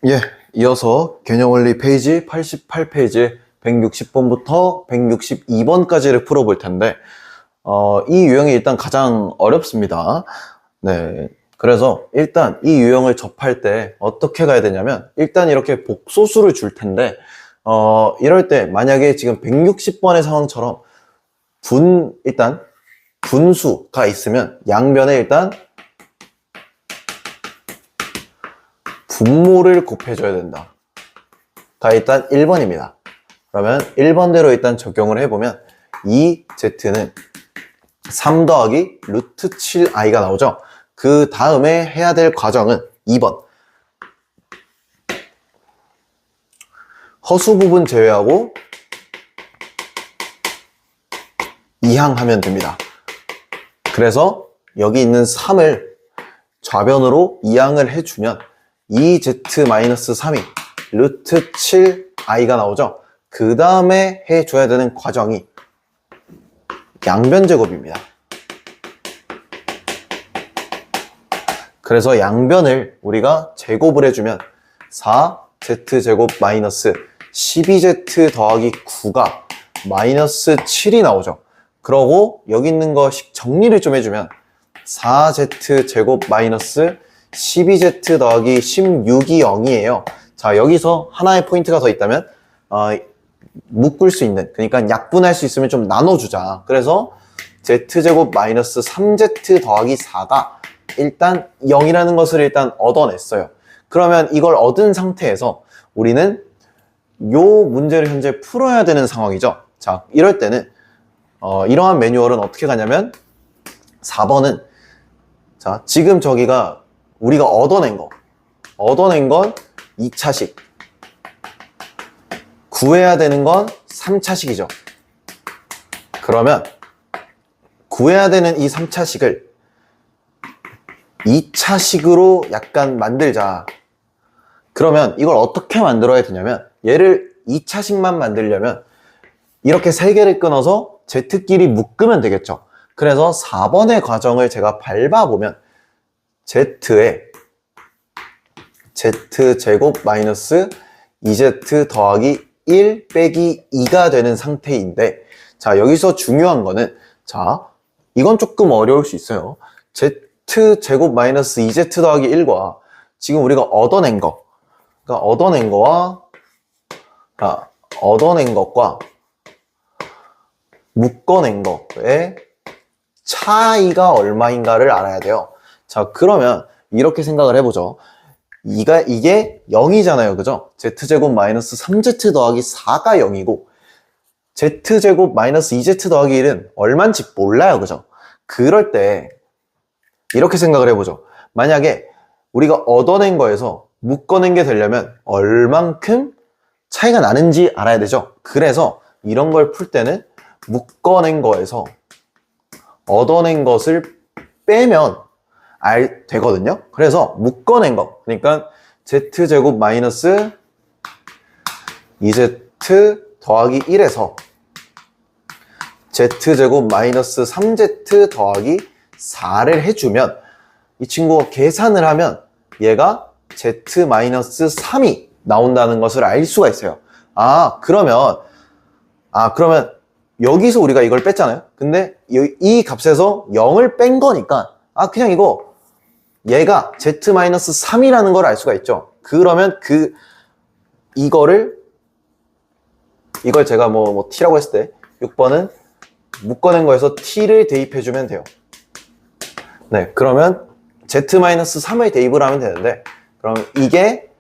예, 이어서 개념원리 페이지 88페이지 160번부터 162번까지를 풀어볼 텐데 이 유형이 일단 가장 어렵습니다. 네, 그래서 일단 이 유형을 접할 때 어떻게 가야 되냐면 일단 이렇게 복소수를 줄 텐데 이럴 때 만약에 지금 160번의 상황처럼 일단 분수가 있으면 양변에 일단 분모를 곱해줘야 된다. 가 일단 1번입니다. 그러면 1번대로 일단 적용을 해보면 이 z는 3 더하기 루트 7i가 나오죠. 그 다음에 해야 될 과정은 2번. 허수 부분 제외하고 이항하면 됩니다. 그래서 여기 있는 3을 좌변으로 이항을 해주면 2z-3이 루트 7i가 나오죠. 그 다음에 해줘야 되는 과정이 양변 제곱입니다. 그래서 양변을 우리가 제곱을 해주면 4z제곱 마이너스 12z 더하기 9가 마이너스 7이 나오죠. 그러고 여기 있는 거 정리를 좀 해주면 4z제곱 마이너스 12z 더하기 16이 0이에요. 자, 여기서 하나의 포인트가 더 있다면 묶을 수 있는, 그러니까 약분할 수 있으면 좀 나눠주자. 그래서 z제곱 마이너스 3z 더하기 4가 일단 0이라는 것을 일단 얻어냈어요. 그러면 이걸 얻은 상태에서 우리는 요 문제를 현재 풀어야 되는 상황이죠. 자, 이럴 때는 이러한 매뉴얼은 어떻게 가냐면 4번은 자, 지금 저기가 우리가 얻어낸 건 2차식, 구해야 되는 건 3차식이죠. 그러면 구해야 되는 이 3차식을 2차식으로 약간 만들자. 그러면 이걸 어떻게 만들어야 되냐면 얘를 2차식만 만들려면 이렇게 3개를 끊어서 z끼리 묶으면 되겠죠. 그래서 4번의 과정을 제가 밟아보면 z에 z제곱 마이너스 2z 더하기 1 빼기 2가 되는 상태인데, 자, 여기서 중요한 거는, 자, 이건 조금 어려울 수 있어요. z제곱 마이너스 2z 더하기 1과 지금 우리가 얻어낸 거, 그러니까 얻어낸 것과 묶어낸 거의 차이가 얼마인가를 알아야 돼요. 자, 그러면 이렇게 생각을 해보죠. 이게 0이잖아요. 그죠? z제곱 마이너스 3z 더하기 4가 0이고 z제곱 마이너스 2z 더하기 1은 얼만지 몰라요. 그죠? 그럴 때 이렇게 생각을 해보죠. 만약에 우리가 얻어낸 거에서 묶어낸 게 되려면 얼만큼 차이가 나는지 알아야 되죠. 그래서 이런 걸 풀 때는 묶어낸 거에서 얻어낸 것을 빼면 되거든요. 그래서 묶어낸 거, 그러니까 z제곱 마이너스 2z 더하기 1에서 z제곱 마이너스 3z 더하기 4를 해주면 이 친구가 계산을 하면 얘가 z 마이너스 3이 나온다는 것을 알 수가 있어요. 그러면 여기서 우리가 이걸 뺐잖아요. 근데 이 값에서 0을 뺀 거니까 그냥 얘가 z-3이라는 걸 알 수가 있죠. 그러면 이걸 제가 t라고 했을 때 6번은 묶어낸 거에서 t를 대입해주면 돼요. 네, 그러면 z-3을 대입을 하면 되는데, 그럼 이게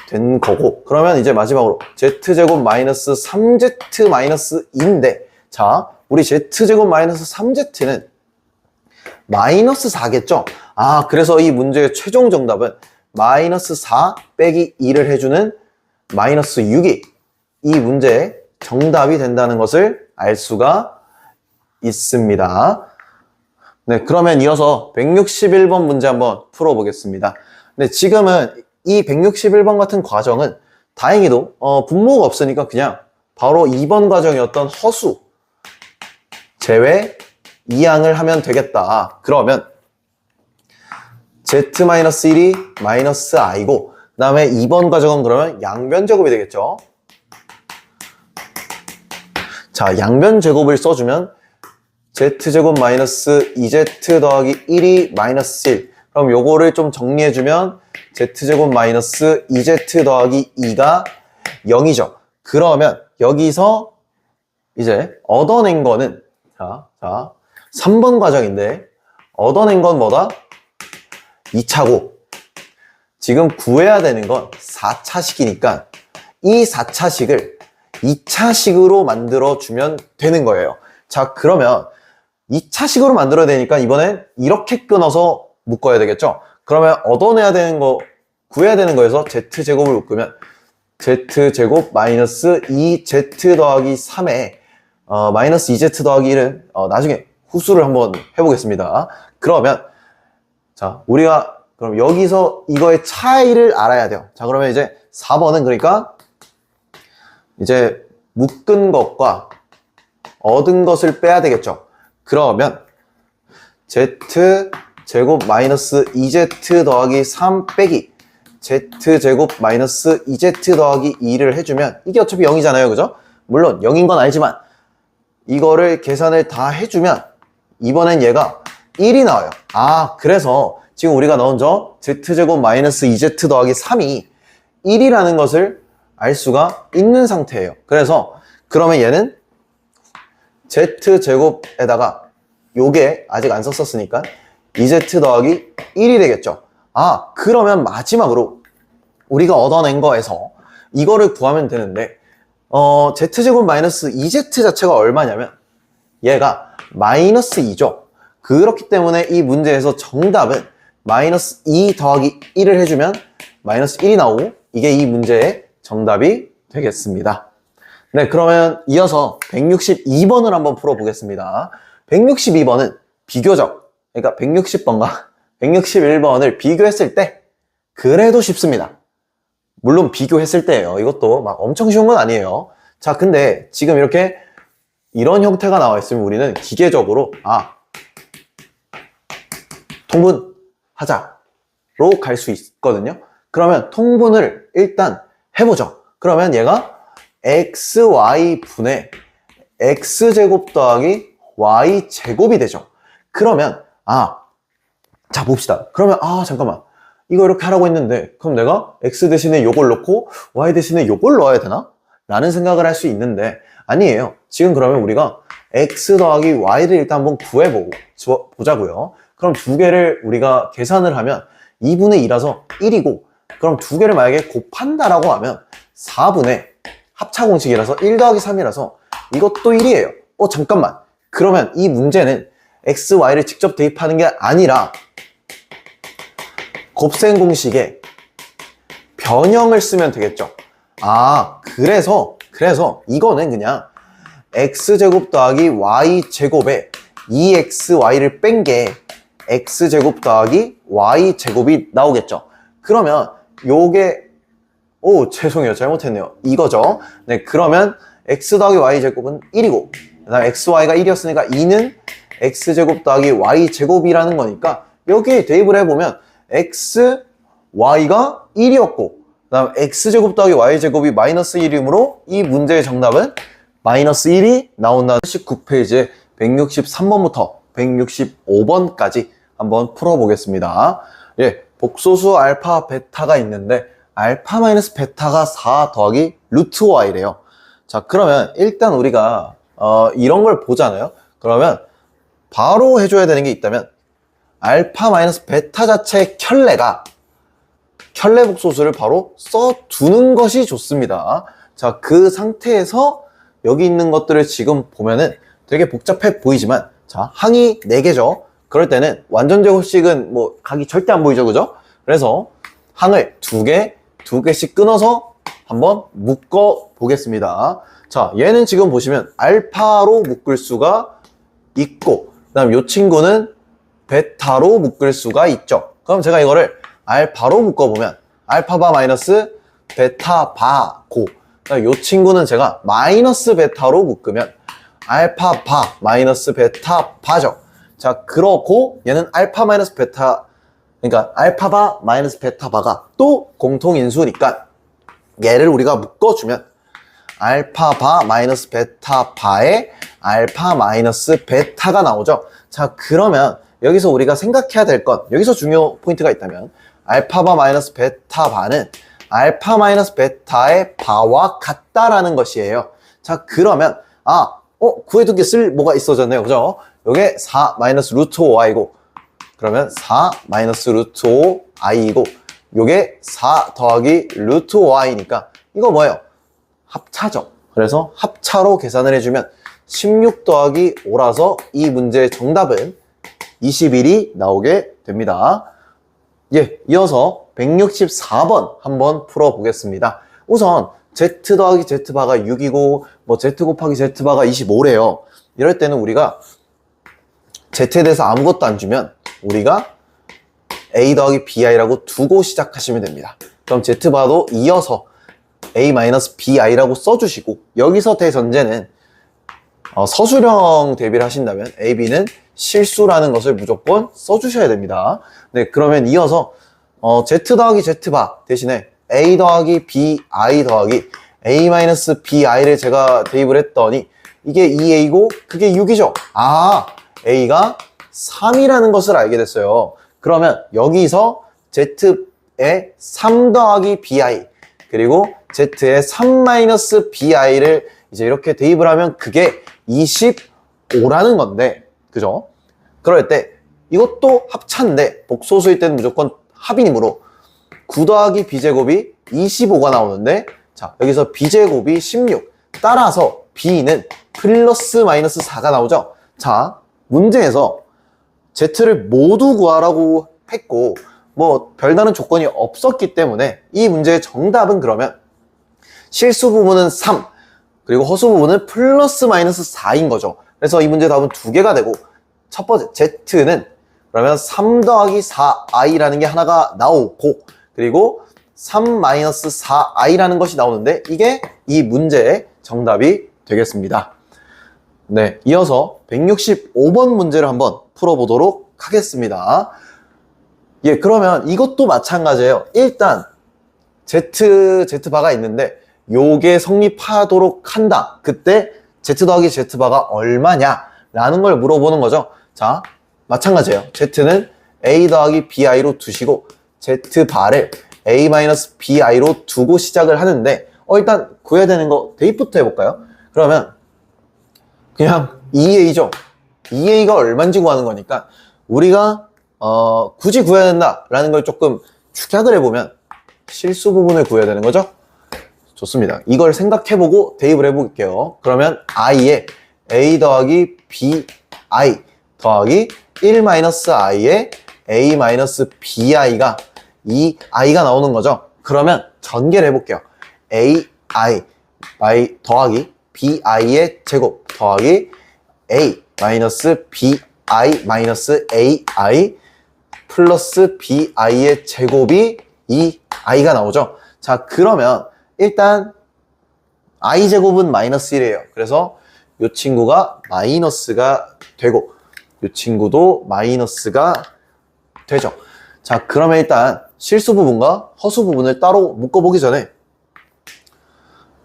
된 거고, 그러면 이제 마지막으로 z제곱 마이너스 3z 마이너스 2인데, 자, 우리 z제곱 마이너스 3z는 마이너스 4겠죠? 그래서 이 문제의 최종 정답은 마이너스 4 빼기 2를 해주는 마이너스 6이 이 문제의 정답이 된다는 것을 알 수가 있습니다. 네, 그러면 이어서 161번 문제 한번 풀어보겠습니다. 네, 지금은 이 161번 같은 과정은 다행히도 분모가 없으니까 그냥 바로 2번 과정이었던 허수 제외 이항을 하면 되겠다. 그러면 z-1이 마이너스 i고 그 다음에 2번 과정은 그러면 양변 제곱이 되겠죠. 자, 양변 제곱을 써주면 z제곱 마이너스 2z 더하기 1이 마이너스 1. 그럼 요거를 좀 정리해주면 z제곱 마이너스 2z 더하기 2가 0이죠. 그러면 여기서 이제 얻어낸 거는 자 3번 과정인데 얻어낸 건 뭐다? 2차고 지금 구해야 되는 건 4차식이니까 이 4차식을 2차식으로 만들어주면 되는 거예요. 자, 그러면 2차식으로 만들어야 되니까 이번엔 이렇게 끊어서 묶어야 되겠죠? 그러면 얻어내야 되는 거, 구해야 되는 거에서 z제곱을 묶으면 z제곱 마이너스 2z 더하기 3에 마이너스 2z 더하기 1은 나중에 후수를 한번 해보겠습니다. 그러면 자, 우리가 그럼 여기서 이거의 차이를 알아야 돼요. 자, 그러면 이제 4번은 그러니까 이제 묶은 것과 얻은 것을 빼야 되겠죠. 그러면 z제곱 마이너스 2z 더하기 3 빼기 z제곱 마이너스 2z 더하기 2를 해주면 이게 어차피 0이잖아요. 그죠? 물론 0인 건 알지만 이거를 계산을 다 해주면 이번엔 얘가 1이 나와요. 아, 그래서 지금 우리가 넣은 저 z제곱 마이너스 2z 더하기 3이 1이라는 것을 알 수가 있는 상태예요. 그래서 그러면 얘는 z제곱에다가 요게 아직 안 썼었으니까 2z 더하기 1이 되겠죠. 아, 그러면 마지막으로 우리가 얻어낸 거에서 이거를 구하면 되는데 z제곱 마이너스 2z 자체가 얼마냐면 얘가 마이너스 2죠. 그렇기 때문에 이 문제에서 정답은 마이너스 2 더하기 1을 해주면 마이너스 1이 나오고 이게 이 문제의 정답이 되겠습니다. 네, 그러면 이어서 162번을 한번 풀어보겠습니다. 162번은 비교적, 그러니까 160번과 161번을 비교했을 때 그래도 쉽습니다. 물론 비교했을 때예요. 이것도 막 엄청 쉬운 건 아니에요. 자, 근데 지금 이렇게 이런 형태가 나와 있으면 우리는 기계적으로 통분하자로 갈 수 있거든요. 그러면 통분을 일단 해보죠. 그러면 얘가 xy분의 x제곱 더하기 y제곱이 되죠. 그러면 자 봅시다. 그러면 잠깐만, 이거 이렇게 하라고 했는데 그럼 내가 x 대신에 요걸 넣고 y 대신에 요걸 넣어야 되나? 라는 생각을 할 수 있는데 아니에요. 지금 그러면 우리가 x 더하기 y를 일단 한번 구해보자고요. 그럼 두 개를 우리가 계산을 하면 2분의 2라서 1이고, 그럼 두 개를 만약에 곱한다라고 하면 4분의 합차공식이라서 1 더하기 3이라서 이것도 1이에요. 잠깐만. 그러면 이 문제는 x, y를 직접 대입하는 게 아니라 곱셈 공식에 변형을 쓰면 되겠죠. 그래서 이거는 그냥 x제곱 더하기 y제곱에 2xy를 뺀 게 x제곱 더하기 y제곱이 나오겠죠. 그러면 요게 죄송해요. 잘못했네요. 이거죠. 네, 그러면 x 더하기 y제곱은 1이고 그 다음에 xy가 1이었으니까 2는 x제곱 더하기 y제곱이라는 거니까 여기에 대입을 해보면 x, y가 1이었고 그 다음 x제곱 더하기 y제곱이 마이너스 1이므로 이 문제의 정답은 마이너스 1이 나온다는 19페이지에 163번부터 165번까지 한번 풀어보겠습니다. 예, 복소수 알파, 베타가 있는데 알파 마이너스 베타가 4 더하기 루트 y래요. 자, 그러면 일단 우리가 이런 걸 보잖아요. 그러면 바로 해줘야 되는 게 있다면 알파 마이너스 베타 자체의 켤레 복소수를 바로 써두는 것이 좋습니다. 자, 그 상태에서 여기 있는 것들을 지금 보면은 되게 복잡해 보이지만 자, 항이 4개죠. 그럴 때는 완전 제곱식은 뭐 각이 절대 안 보이죠, 그죠? 그래서 항을 2개씩 끊어서 한번 묶어 보겠습니다. 자, 얘는 지금 보시면 알파로 묶을 수가 있고 그 다음 이 친구는 베타로 묶을 수가 있죠. 그럼 제가 이거를 알파로 묶어보면 알파바 마이너스 베타바고, 이 친구는 제가 마이너스 베타로 묶으면 알파바 마이너스 베타바죠. 자, 그렇고 얘는 알파 마이너스 베타 그러니까 알파바 마이너스 베타바가 또 공통인수니까 얘를 우리가 묶어주면 알파바 마이너스 베타바에 알파 마이너스 베타가 나오죠. 자, 그러면 여기서 우리가 생각해야 될 건, 여기서 중요 포인트가 있다면 알파바 마이너스 베타바는 알파 마이너스 베타의 바와 같다라는 것이에요. 자, 그러면 구해두기 쓸 뭐가 있어졌네요. 그죠? 요게 4 마이너스 루트 5i고 그러면 4 마이너스 루트 5i이고 요게 4 더하기 루트 5i니까 이거 뭐예요? 합차죠. 그래서 합차로 계산을 해주면 16 더하기 5라서 이 문제의 정답은 21이 나오게 됩니다. 예, 이어서 164번 한번 풀어보겠습니다. 우선 Z 더하기 Z바가 6이고 뭐 Z 곱하기 Z바가 25래요. 이럴 때는 우리가 Z에 대해서 아무것도 안 주면 우리가 A 더하기 BI라고 두고 시작하시면 됩니다. 그럼 Z바도 이어서 A-BI라고 써주시고 여기서 대전제는 서술형 대비를 하신다면 A, B는 실수라는 것을 무조건 써주셔야 됩니다. 네, 그러면 이어서 Z 더하기 Z바 대신에 A 더하기 BI 더하기 A-BI를 제가 대입을 했더니 이게 2A고 그게 6이죠. A가 3이라는 것을 알게 됐어요. 그러면 여기서 Z에 3 더하기 BI 그리고 Z에 3-BI를 이제 이렇게 대입을 하면 그게 25라는 건데, 그죠? 그럴 때 이것도 합차인데 복소수일 때는 무조건 합이므로 9 더하기 B제곱이 25가 나오는데, 자, 여기서 B제곱이 16. 따라서 B는 플러스 마이너스 4가 나오죠? 자, 문제에서 Z를 모두 구하라고 했고, 뭐, 별다른 조건이 없었기 때문에 이 문제의 정답은 그러면 실수 부분은 3, 그리고 허수 부분은 플러스 마이너스 4인 거죠. 그래서 이 문제 답은 두 개가 되고, 첫 번째, Z는 그러면 3 더하기 4i라는 게 하나가 나오고, 그리고 3-4i라는 것이 나오는데, 이게 이 문제의 정답이 되겠습니다. 네, 이어서 165번 문제를 한번 풀어보도록 하겠습니다. 예, 그러면 이것도 마찬가지예요. 일단 Z바가 있는데 요게 성립하도록 한다. 그때 Z 더하기 Z바가 얼마냐? 라는 걸 물어보는 거죠. 자, 마찬가지예요. Z는 A 더하기 BI로 두시고 Z바를 A-BI로 두고 시작을 하는데 일단 구해야 되는 거 대입부터 해볼까요? 그러면 그냥 2A죠. 2A가 얼마인지 구하는 거니까 우리가 굳이 구해야 된다라는 걸 조금 축약을 해보면 실수 부분을 구해야 되는 거죠. 좋습니다. 이걸 생각해보고 대입을 해볼게요. 그러면 i에 a 더하기 bi 더하기 1-i에 a-bi가 이 i가 나오는 거죠. 그러면 전개를 해볼게요. ai 더하기 bi의 제곱 더하기 a bi ai 플러스 bi의 제곱이 이 i가 나오죠. 자, 그러면 일단 i제곱은 마이너스 1이에요. 그래서 이 친구가 마이너스가 되고 이 친구도 마이너스가 되죠. 자, 그러면 일단 실수 부분과 허수 부분을 따로 묶어보기 전에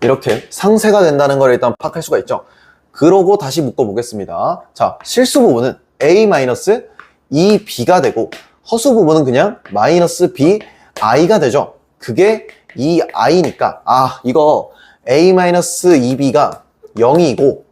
이렇게 상쇄가 된다는 걸 일단 파악할 수가 있죠. 그러고 다시 묶어보겠습니다. 자, 실수 부분은 a-2b가 되고 허수 부분은 그냥 마이너스 bi가 되죠. 그게 이 i니까 이거 a-2b가 0이고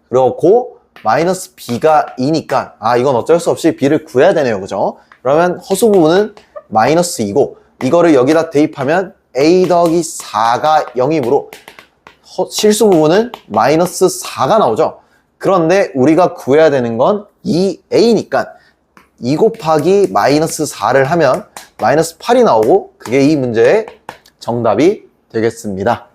그렇고 마이너스 b가 2니까 이건 어쩔 수 없이 b를 구해야 되네요. 그죠? 그러면 허수 부분은 마이너스 2고 이거를 여기다 대입하면 a 더하기 4가 0이므로 실수 부분은 마이너스 4가 나오죠. 그런데 우리가 구해야 되는 건 2a니까 2 곱하기 마이너스 4를 하면 마이너스 8이 나오고 그게 이 문제의 정답이 되겠습니다.